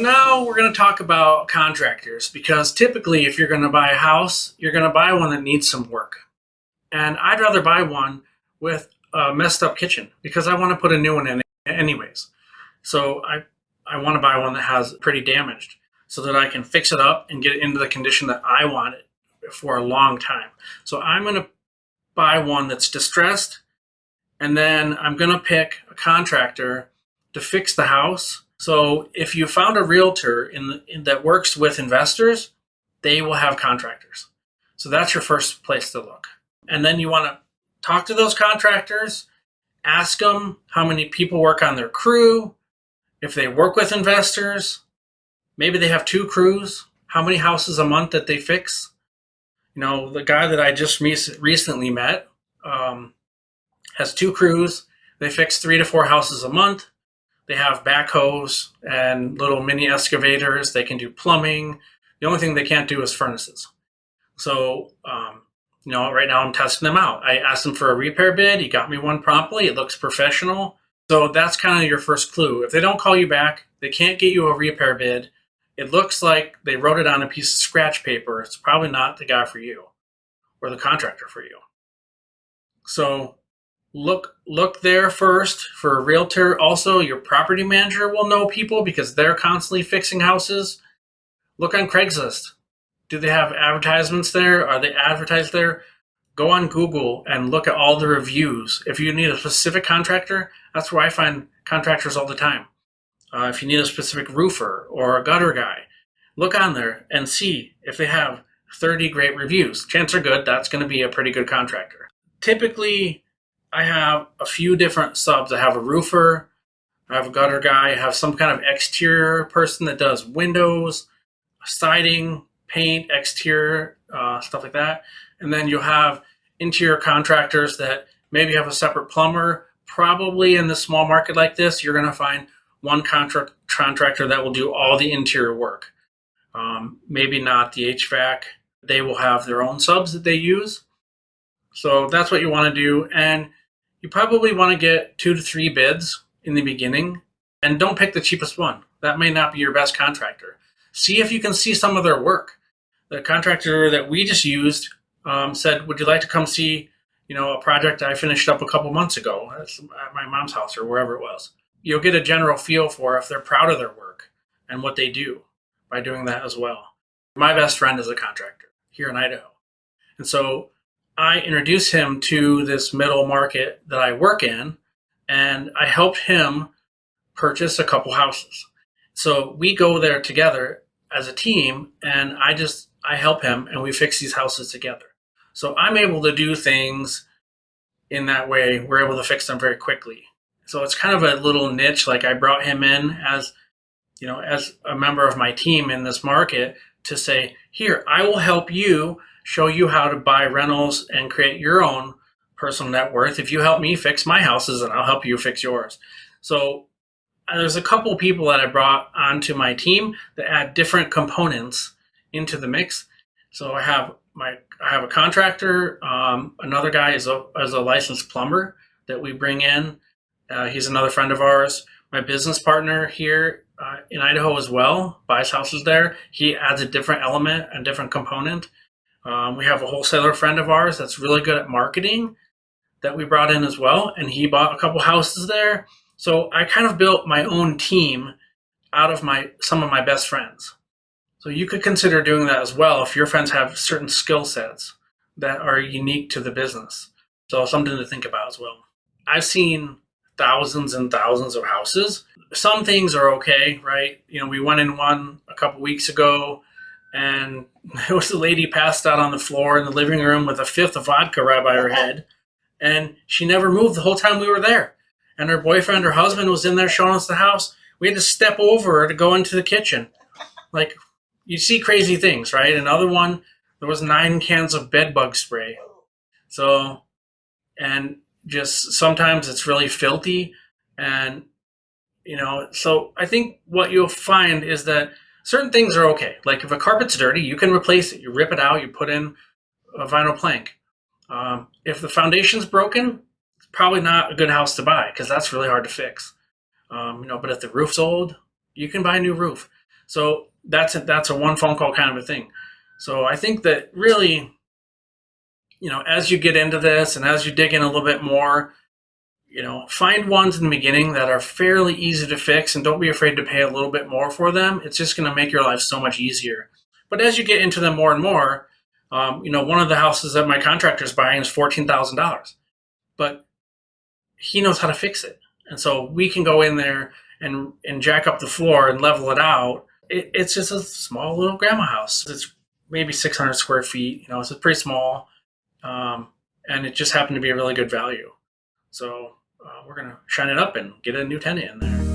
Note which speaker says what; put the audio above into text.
Speaker 1: Now we're going to talk about contractors because typically, if you're going to buy a house, you're going to buy one that needs some work. And I'd rather buy one with a messed up kitchen because I want to put a new one in anyways. So I want to buy one that has pretty damaged so that I can fix it up and get it into the condition that I want it for a long time. So I'm going to buy one that's distressed, and then I'm going to pick a contractor to fix the house. So if you found a realtor that works with investors, they will have contractors. So that's your first place to look. And then you want to talk to those contractors, ask them how many people work on their crew, if they work with investors, maybe they have two crews, how many houses a month that they fix. You know, the guy that I just recently met has two crews. They fix 3 to 4 houses a month. They have backhoes and little mini excavators. They can do plumbing. The only thing they can't do is furnaces. So, right now I'm testing them out. I asked him for a repair bid. He got me one promptly. It looks professional. So that's kind of your first clue. If they don't call you back, they can't get you a repair bid. It looks like they wrote it on a piece of scratch paper. It's probably not the guy for you or the contractor for you. So look there first for a realtor. Also, your property manager will know people because they're constantly fixing houses. Look on Craigslist. Do they have advertisements there? Are they advertised there? Go on Google and look at all the reviews. If you need a specific contractor, that's where I find contractors all the time. If you need a specific roofer or a gutter guy, look on there and see if they have 30 great reviews. Chances are good that's going to be a pretty good contractor. Typically, I have a few different subs. I have a roofer, I have a gutter guy, I have some kind of exterior person that does windows, siding, paint, exterior, stuff like that. And then you'll have interior contractors that maybe have a separate plumber. Probably in the small market like this, you're going to find one contractor that will do all the interior work. Maybe not the HVAC. They will have their own subs that they use. So that's what you want to do. And you probably want to get 2 to 3 bids in the beginning. And don't pick the cheapest one. That may not be your best contractor. See if you can see some of their work. The contractor that we just used said, would you like to come see, a project I finished up a couple months ago at my mom's house or wherever it was. You'll get a general feel for if they're proud of their work and what they do by doing that as well. My best friend is a contractor here in Idaho. And so I introduced him to this middle market that I work in, and I helped him purchase a couple houses. So we go there together as a team, and I help him, and we fix these houses together. So I'm able to do things in that way. We're able to fix them very quickly. So it's kind of a little niche. Like I brought him in as a member of my team in this market to say, here, I will help you, show you how to buy rentals and create your own personal net worth. If you help me fix my houses, and I'll help you fix yours. So there's a couple of people that I brought onto my team that add different components into the mix. So I have a contractor. Another guy is a licensed plumber that we bring in. He's another friend of ours. My business partner here in Idaho as well buys houses there. He adds a different element, a different component. We have a wholesaler friend of ours that's really good at marketing that we brought in as well, and he bought a couple houses there. So I kind of built my own team out of some of my best friends. So you could consider doing that as well if your friends have certain skill sets that are unique to the business. So something to think about as well. I've seen thousands and thousands of houses. Some things are okay, right? We went in one a couple weeks ago, and there was a lady passed out on the floor in the living room with a fifth of vodka right by her head, and she never moved the whole time we were there. And her boyfriend or husband was in there showing us the house. We had to step over her to go into the kitchen. Like, you see crazy things, right? Another one, there was 9 cans of bed bug spray. So, and just sometimes it's really filthy. And, so I think what you'll find is that certain things are okay. Like if a carpet's dirty, you can replace it. You rip it out, you put in a vinyl plank. If the foundation's broken, it's probably not a good house to buy because that's really hard to fix. But if the roof's old, you can buy a new roof. So that's a one phone call kind of a thing. So I think that really, as you get into this and as you dig in a little bit more, find ones in the beginning that are fairly easy to fix, and don't be afraid to pay a little bit more for them. It's just going to make your life so much easier. But as you get into them more and more, one of the houses that my contractor's buying is $14,000, but he knows how to fix it. And so we can go in there and jack up the floor and level it out. It's just a small little grandma house. It's maybe 600 square feet. It's pretty small. And it just happened to be a really good value. So we're going to shine it up and get a new tenant in there.